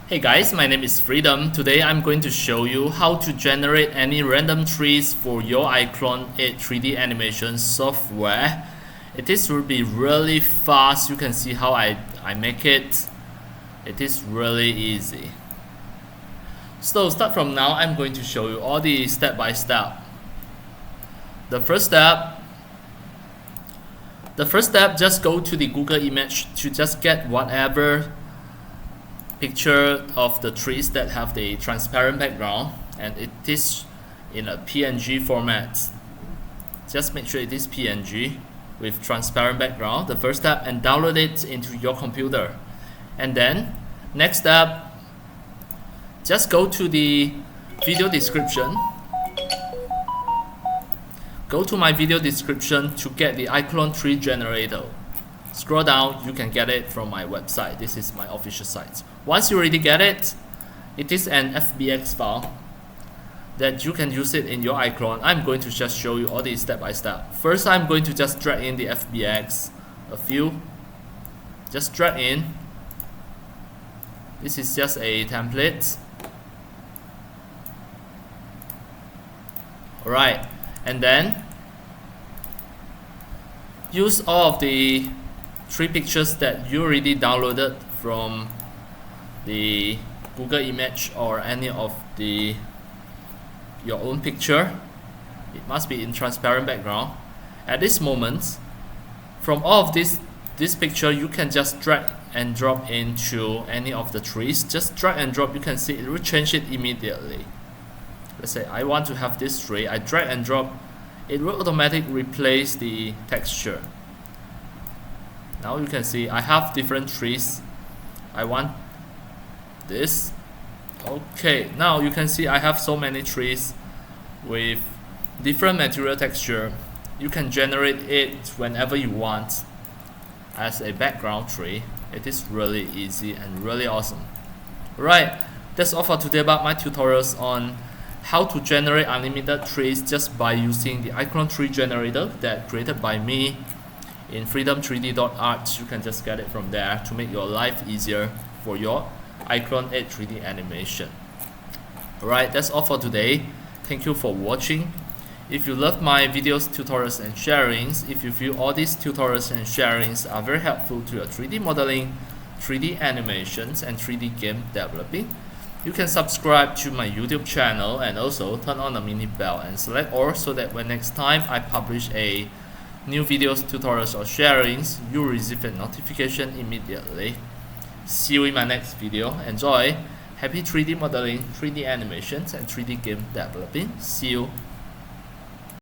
Hey guys, my name is Freedom. Today I'm going to show you how to generate any random trees for your iClone 8 3D animation software. Will be really fast. You can see how I make it. It is really easy. So start from now, I'm going to show you all the step by step. The first step, just go to the Google image to just get whatever picture of the trees that have the transparent background, and it is in a PNG format. Just make sure it is PNG with transparent background, the first step, and download it into your computer. And then next step, just go to the video description. Go to my video description to get the iClone tree generator. Scroll down, you can get it from my website. This is my official site. Once you already get it, it is an FBX file that you can use it in your iClone. I'm going to just show you all these step by step. First, I'm going to just drag in the FBX, just drag in. This is just a template. Alright, and then use all of the three pictures that you already downloaded from the Google image or any of your own picture. It must be in transparent background. At this moment, from all of this picture, you can just drag and drop into any of the trees. Just drag and drop, you can see it will change it immediately. Let's say I want to have this tree, I drag and drop, it will automatically replace the texture. Now you can see I have different trees. I want this. Okay, now you can see I have so many trees with different material texture. You can generate it whenever you want as a background tree. It is really easy and really awesome. Right, that's all for today about my tutorials on how to generate unlimited trees just by using the iClone tree generator that created by me in freedom3d.art. You can just get it from there to make your life easier for your iClone 8 3D animation. Alright, that's all for today. Thank you for watching. If you love my videos, tutorials and sharings, if you feel all these tutorials and sharings are very helpful to your 3D modeling, 3D animations and 3D game developing, you can subscribe to my YouTube channel and also turn on the mini bell and select all so that when next time I publish a new videos, tutorials or sharings, you receive a notification immediately. See you in my next video. Enjoy! Happy 3D modeling, 3D animations and 3D game developing. See you!